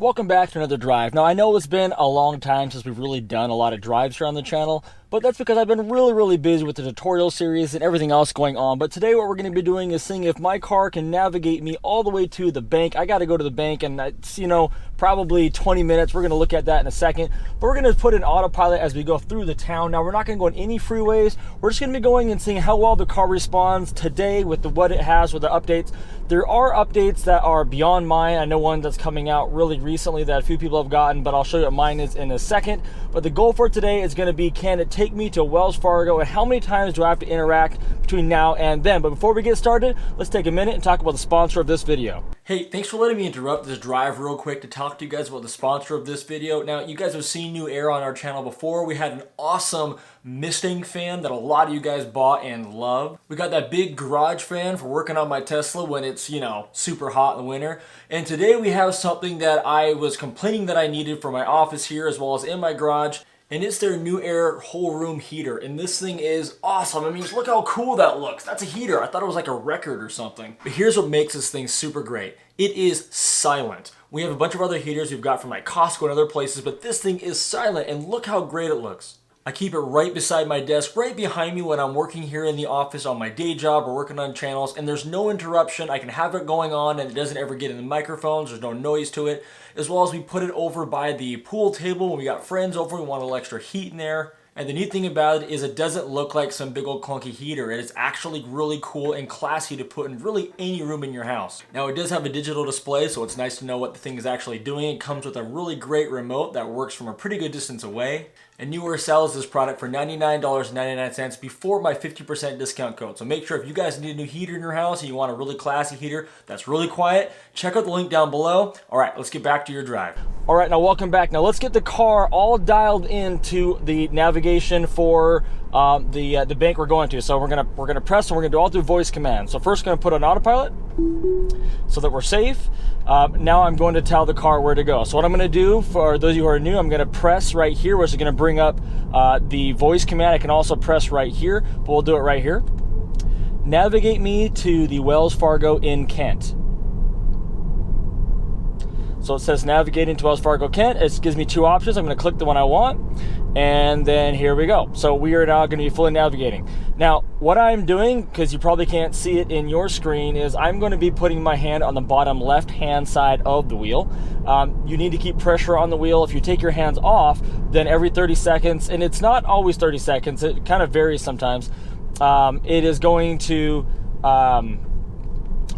Welcome back to another drive. Now I know it's been a long time since we've really done a lot of drives here on the channel, but that's because I've been really busy with the tutorial series and everything else going on. But today what we're going to be doing is seeing if my car can navigate me all the way to the bank. I got to go to the bank and it's, probably 20 minutes. We're going to look at that in a second. But we're going to put in autopilot as we go through the town. Now we're not going to go on any freeways. We're just going to be going and seeing how well the car responds today with what it has with the updates. There are updates that are beyond mine. I know one that's coming out really recently that a few people have gotten, but I'll show you what mine is in a second. But the goal for today is going to be, can it take me to Wells Fargo, and how many times do I have to interact between now and then? But before we get started, let's take a minute and talk about the sponsor of this video. Hey, thanks for letting me interrupt this drive real quick to talk to you guys about the sponsor of this video. Now, you guys have seen NewAir on our channel before. We had an awesome Mustang fan that a lot of you guys bought and loved. We got that big garage fan for working on my Tesla when it's, super hot in the winter. And today we have something that I was complaining that I needed for my office here as well as in my garage. And it's their NewAir whole room heater. And this thing is awesome. I mean, look how cool that looks. That's a heater. I thought it was like a record or something. But here's what makes this thing super great. It is silent. We have a bunch of other heaters we've got from like Costco and other places, but this thing is silent, and look how great it looks. I keep it right beside my desk, right behind me when I'm working here in the office on my day job or working on channels, and there's no interruption. I can have it going on and it doesn't ever get in the microphones. There's no noise to it. As well as we put it over by the pool table when we got friends over, we want a little extra heat in there. And the neat thing about it is it doesn't look like some big old clunky heater. It is actually really cool and classy to put in really any room in your house. Now it does have a digital display, so it's nice to know what the thing is actually doing. It comes with a really great remote that works from a pretty good distance away. And NewAir sells this product for $99.99 before my 50% discount code. So make sure if you guys need a new heater in your house and you want a really classy heater that's really quiet, check out the link down below. All right, let's get back to your drive. All right, now welcome back. Now let's get the car all dialed into the navigation for the bank we're going to. So we're gonna press and we're gonna do all through voice commands. So first gonna put on autopilot so that we're safe. Now I'm going to tell the car where to go. So what I'm going to do, for those of you who are new, I'm going to press right here, which is going to bring up the voice command. I can also press right here, but we'll do it right here. Navigate me to the Wells Fargo in Kent. So it says navigating to Wells Fargo, Kent. It gives me two options. I'm going to click the one I want, and then here we go. So we are now going to be fully navigating. Now, what I'm doing, because you probably can't see it in your screen, is I'm going to be putting my hand on the bottom left-hand side of the wheel. You need to keep pressure on the wheel. If you take your hands off, then every 30 seconds, and it's not always 30 seconds, it kind of varies sometimes, it is going to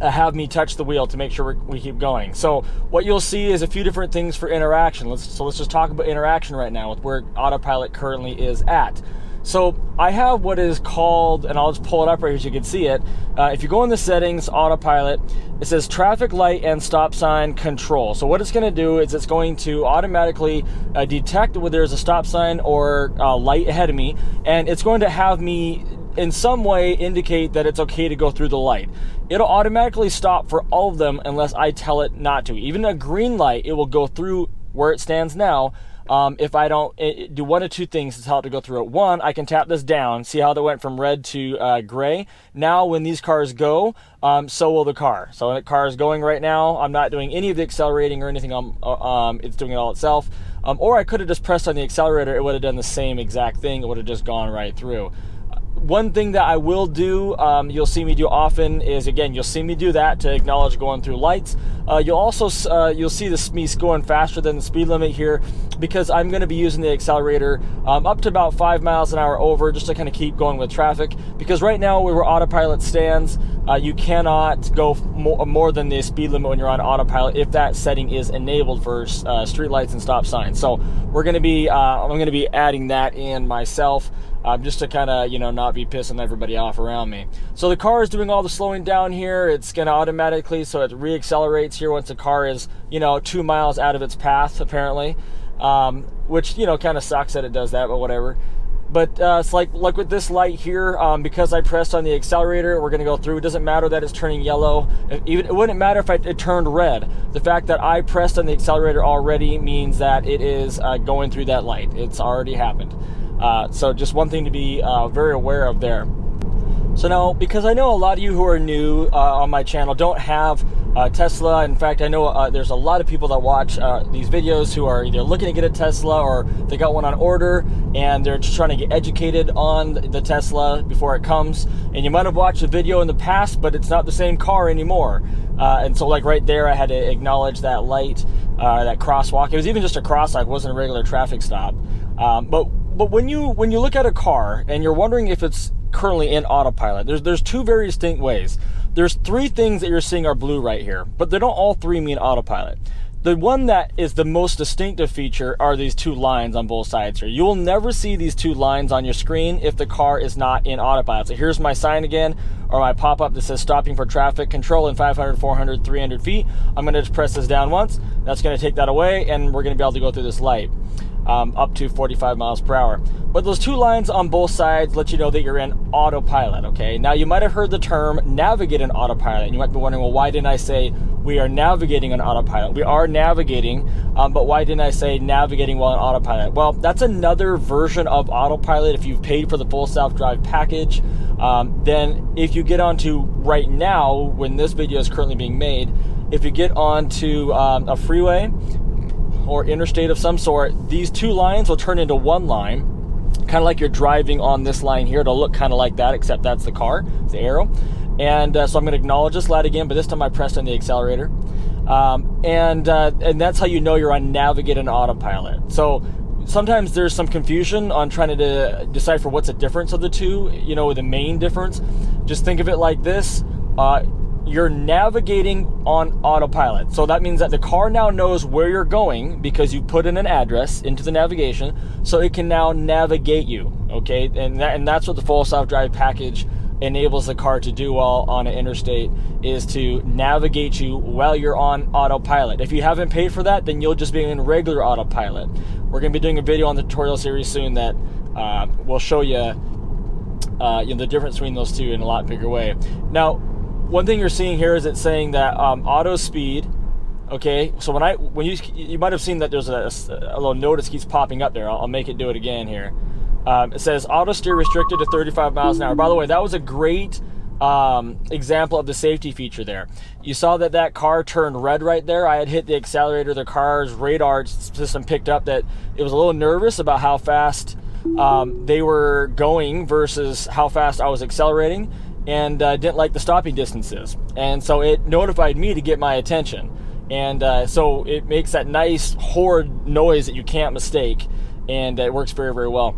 have me touch the wheel to make sure we keep going. So what you'll see is a few different things for interaction. Let's just talk about interaction right now with where autopilot currently is at. So I have what is called, and I'll just pull it up right here so you can see it. If you go in the settings, autopilot, it says traffic light and stop sign control. So what it's going to do is it's going to automatically detect whether there's a stop sign or light ahead of me, and it's going to have me in some way indicate that it's okay to go through the light. It'll automatically stop for all of them unless I tell it not to. Even a green light, it will go through where it stands now. If I don't do one of two things to tell it to go through it. One, I can tap this down, see how that went from red to gray. Now when these cars go, so will the car. So the car is going right now. I'm not doing any of the accelerating or anything. It's doing it all itself. Or I could have just pressed on the accelerator. It would have done the same exact thing. It would have just gone right through. One thing that I will do, you'll see me do often, is again, you'll see me do that to acknowledge going through lights. You'll also you'll see me going faster than the speed limit here because I'm going to be using the accelerator up to about 5 miles an hour over, just to kind of keep going with traffic. Because right now where autopilot stands, you cannot go more than the speed limit when you're on autopilot if that setting is enabled for street lights and stop signs. So we're going to be I'm going to be adding that in myself. Just to kind of, not be pissing everybody off around me. So the car is doing all the slowing down here. It's going to automatically, so it re-accelerates here once the car is, 2 miles out of its path, apparently. Which, kind of sucks that it does that, but whatever. But it's like with this light here, because I pressed on the accelerator, we're going to go through. It doesn't matter that it's turning yellow. It wouldn't matter if it turned red. The fact that I pressed on the accelerator already means that it is going through that light. It's already happened. So just one thing to be very aware of there. So now, because I know a lot of you who are new on my channel don't have Tesla. In fact, I know there's a lot of people that watch these videos who are either looking to get a Tesla or they got one on order and they're just trying to get educated on the Tesla before it comes. And you might have watched a video in the past, but it's not the same car anymore. And so like right there, I had to acknowledge that light, that crosswalk. It was even just a crosswalk, it wasn't a regular traffic stop. But when you look at a car and you're wondering if it's currently in autopilot, there's two very distinct ways. There's three things that you're seeing are blue right here, but they don't all three mean autopilot. The one that is the most distinctive feature are these two lines on both sides here. You will never see these two lines on your screen if the car is not in autopilot. So here's my sign again, or my pop-up that says stopping for traffic control in 500, 400, 300 feet. I'm going to just press this down once. That's going to take that away, and we're going to be able to go through this light. Up to 45 miles per hour. But those two lines on both sides let you know that you're in autopilot, okay? Now, you might have heard the term navigate in autopilot, and you might be wondering, well, why didn't I say we are navigating on autopilot? We are navigating, but why didn't I say navigating while on autopilot? Well, that's another version of autopilot. If you've paid for the full self-drive package, then if you get onto right now, when this video is currently being made, if you get onto a freeway, or interstate of some sort, these two lines will turn into one line, kind of like you're driving on this line here. It'll look kind of like that, except that's the car, it's the arrow. And so I'm going to acknowledge this light again, but this time I pressed on the accelerator. And that's how you know you're on navigate and autopilot. So sometimes there's some confusion on trying to decipher what's the difference of the two, you know, the main difference. Just think of it like this. You're navigating on autopilot. So that means that the car now knows where you're going because you put in an address into the navigation, so it can now navigate you, okay? And that's what the full self-drive package enables the car to do while on an interstate, is to navigate you while you're on autopilot. If you haven't paid for that, then you'll just be in regular autopilot. We're gonna be doing a video on the tutorial series soon that will show you, the difference between those two in a lot bigger way. Now, one thing you're seeing here is it's saying that auto speed, okay? So when you might have seen that there's a little notice keeps popping up there. I'll make it do it again here. It says auto steer restricted to 35 miles an hour. By the way, that was a great example of the safety feature there. You saw that car turned red right there. I had hit the accelerator. The car's radar system picked up that it was a little nervous about how fast they were going versus how fast I was accelerating, and didn't like the stopping distances. And so it notified me to get my attention. And so it makes that nice horrid noise that you can't mistake, and it works very, very well.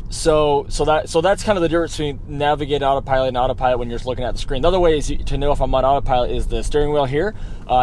So that's kind of the difference between navigate autopilot and autopilot when you're just looking at the screen. The other way is to know if I'm on autopilot is the steering wheel here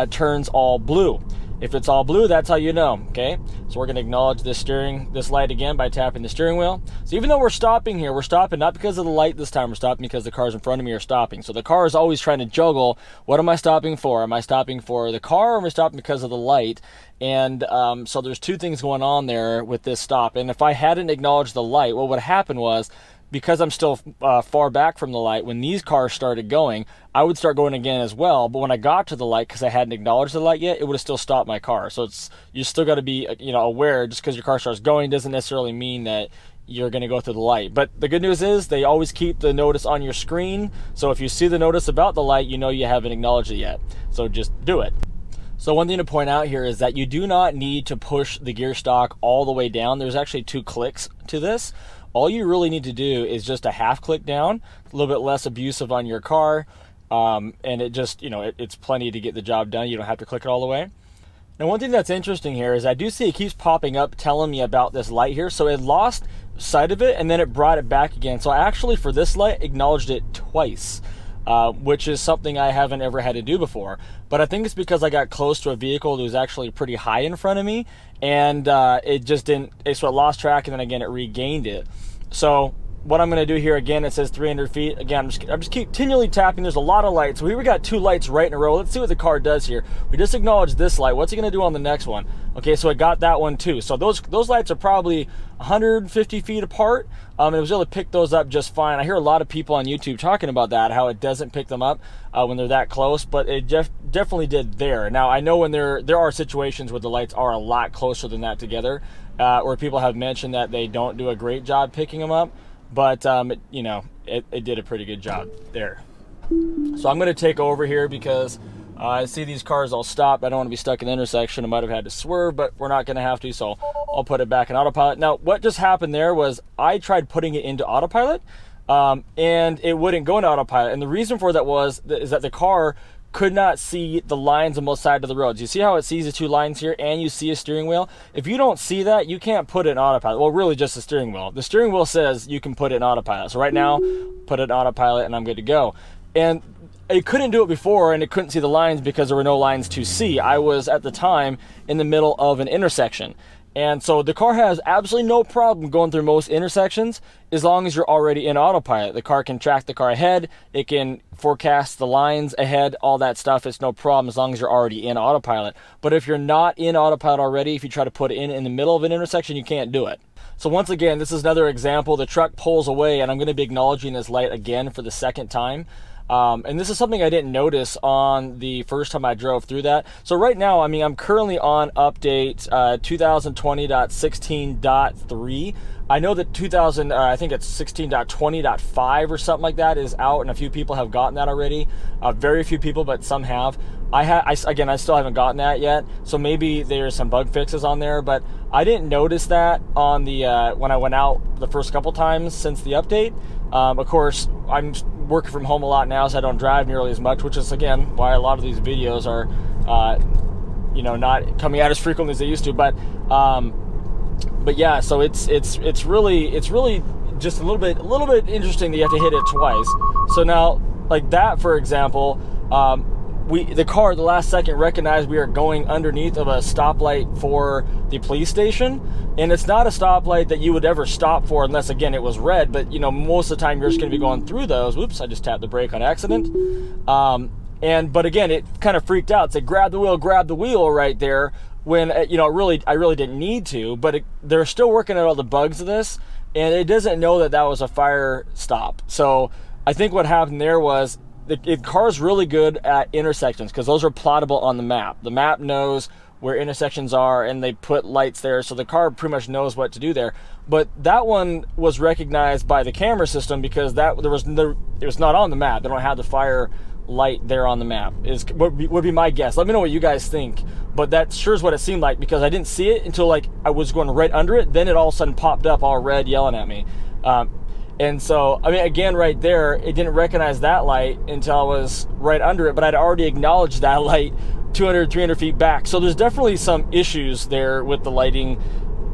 turns all blue. If it's all blue, that's how you know, okay? So we're gonna acknowledge this light again by tapping the steering wheel. So even though we're stopping here, we're stopping not because of the light this time, we're stopping because the cars in front of me are stopping. So the car is always trying to juggle, what am I stopping for? Am I stopping for the car, or am I stopping because of the light? And so there's two things going on there with this stop. And if I hadn't acknowledged the light, what would happen was, because I'm still far back from the light, when these cars started going, I would start going again as well. But when I got to the light, because I hadn't acknowledged the light yet, it would have still stopped my car. So you still got to be aware. Just because your car starts going doesn't necessarily mean that you're going to go through the light. But the good news is they always keep the notice on your screen. So if you see the notice about the light, you know you haven't acknowledged it yet. So just do it. So one thing to point out here is that you do not need to push the gear stalk all the way down. There's actually 2 clicks to this. All you really need to do is just a half click down, a little bit less abusive on your car, and it just, it's plenty to get the job done. You don't have to click it all the way. Now, one thing that's interesting here is I do see it keeps popping up telling me about this light here. So it lost sight of it, and then it brought it back again. So I actually, for this light, acknowledged it twice. Which is something I haven't ever had to do before. But I think it's because I got close to a vehicle that was actually pretty high in front of me, and it just didn't, so it lost track, and then again it regained it. So what I'm going to do here, again, it says 300 feet. Again, I'm just continually tapping. There's a lot of lights. So here we got 2 lights right in a row. Let's see what the car does here. We just acknowledged this light. What's it going to do on the next one? Okay, so it got that one too. So those lights are probably 150 feet apart. It was able to pick those up just fine. I hear a lot of people on YouTube talking about that, how it doesn't pick them up when they're that close, but it definitely did there. Now, I know when there are situations where the lights are a lot closer than that together, where people have mentioned that they don't do a great job picking them up. But, it did a pretty good job there. So I'm going to take over here because I see these cars all stopped. I don't want to be stuck in the intersection. I might have had to swerve, but we're not going to have to, so I'll put it back in autopilot. Now, what just happened there was I tried putting it into autopilot, and it wouldn't go into autopilot. And the reason for that is that the car could not see the lines on both sides of the roads. You see how it sees the two lines here, and you see a steering wheel? If you don't see that, you can't put it in autopilot. Well, really just the steering wheel. The steering wheel says you can put it in autopilot. So right now, put it in autopilot, and I'm good to go. And it couldn't do it before, and it couldn't see the lines because there were no lines to see. I was, at the time, in the middle of an intersection. And so the car has absolutely no problem going through most intersections as long as you're already in autopilot. The car can track the car ahead. It can forecast the lines ahead, all that stuff. It's no problem as long as you're already in autopilot. But if you're not in autopilot already, if you try to put it in the middle of an intersection, you can't do it. So once again, this is another example. The truck pulls away, and I'm going to be acknowledging this light again for the second time. And this is something I didn't notice on the first time I drove through that. So right now, I mean, I'm currently on update 2020.16.3. I know that I think it's 16.20.5 or something like that is out, and a few people have gotten that already. Very few people, but some have. I still haven't gotten that yet, so maybe there's some bug fixes on there, but I didn't notice that on the when I went out the first couple times since the update. Of course, I'm working from home a lot now, so I don't drive nearly as much, which is, again, why a lot of these videos are, not coming out as frequently as they used to. But yeah, so it's really just a little bit interesting that you have to hit it twice. So now, like that, for example, the car at the last second recognized we are going underneath of a stoplight for the police station, and it's not a stoplight that you would ever stop for unless, again, it was red. But most of the time you're just going to be going through those. Whoops, I just tapped the brake on accident. But again, it kind of freaked out. It said grab the wheel right there when I really didn't need to. But they're still working out all the bugs of this, and it doesn't know that that was a fire stop. So I think what happened there was the car's really good at intersections because those are plottable on the map. The map knows where intersections are, and they put lights there, so the car pretty much knows what to do there. But that one was recognized by the camera system because it was not on the map. They don't have the fire light there on the map. Would be my guess. Let me know what you guys think. But that sure is what it seemed like because I didn't see it until I was going right under it. Then it all of a sudden popped up all red, yelling at me. And so, I mean, again, right there, it didn't recognize that light until I was right under it, but I'd already acknowledged that light 200, 300 feet back. So there's definitely some issues there with the lighting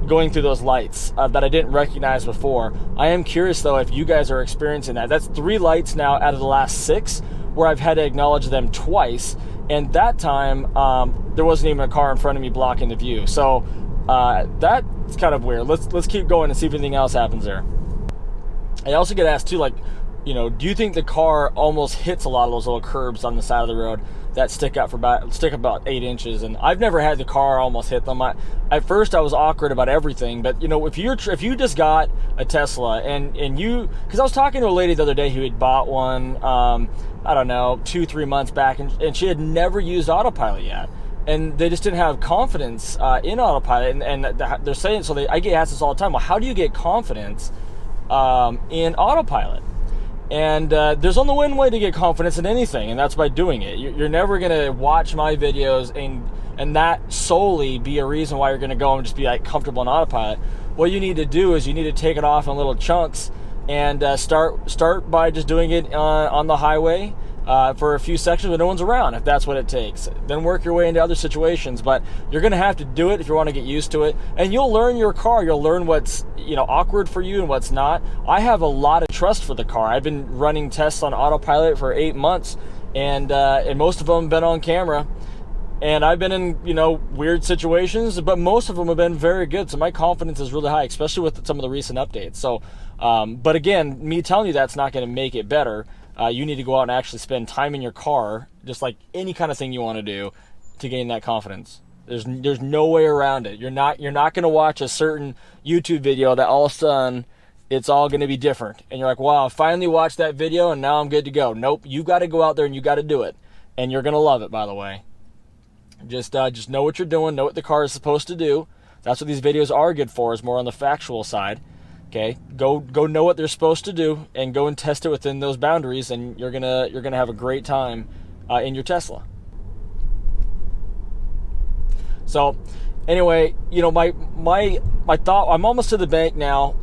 going through those lights that I didn't recognize before. I am curious, though, if you guys are experiencing that. That's 3 lights now out of the last 6 where I've had to acknowledge them twice. And that time, there wasn't even a car in front of me blocking the view. So that's kind of weird. Let's keep going and see if anything else happens there. I also get asked too, do you think the car almost hits a lot of those little curbs on the side of the road that stick about 8 inches? And I've never had the car almost hit them. At first I was awkward about everything, but if you just got a Tesla and you, because I was talking to a lady the other day who had bought one, I don't know, 2-3 months back, and she had never used Autopilot yet. And they just didn't have confidence in Autopilot, and they're saying, I get asked this all the time, well, how do you get confidence in Autopilot? And there's only one way to get confidence in anything, and that's by doing it. You're never going to watch my videos and that solely be a reason why you're going to go and just be comfortable in Autopilot. What you need to do is you need to take it off in little chunks and start by just doing it on the highway for a few sections when no one's around, if that's what it takes. Then work your way into other situations, but you're going to have to do it if you want to get used to it, and you'll learn your car. You'll learn what's awkward for you and what's not. I have a lot of trust for the car. I've been running tests on Autopilot for 8 months, and most of them have been on camera. And I've been in, weird situations, but most of them have been very good. So my confidence is really high, especially with some of the recent updates. So, but again, me telling you that's not going to make it better. You need to go out and actually spend time in your car, just like any kind of thing you want to do, to gain that confidence. There's no way around it. You're not going to watch a certain YouTube video that all of a sudden it's all going to be different, and you're like, wow, I finally watched that video and now I'm good to go. Nope, you got to go out there and you got to do it, and you're going to love it. By the way, just know what you're doing, know what the car is supposed to do. That's what these videos are good for, is more on the factual side. Okay, go know what they're supposed to do and go and test it within those boundaries, and you're gonna have a great time in your Tesla. So anyway, you know, my thought, I'm almost to the bank now.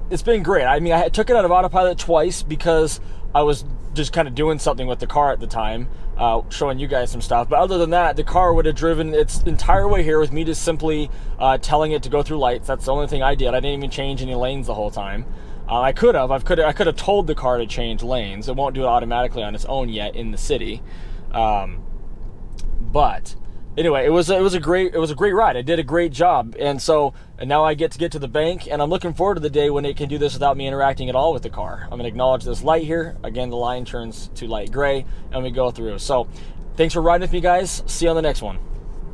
It's been great. I mean, I took it out of autopilot twice because I was just kind of doing something with the car at the time, showing you guys some stuff. But other than that, the car would have driven its entire way here with me just simply telling it to go through lights. That's the only thing I did. I didn't even change any lanes the whole time. I could have told the car to change lanes. It won't do it automatically on its own yet in the city. But anyway, it was a great ride. I did a great job, and now I get to the bank, and I'm looking forward to the day when it can do this without me interacting at all with the car. I'm going to acknowledge this light here. Again, the line turns to light gray, and we go through. So thanks for riding with me, guys. See you on the next one.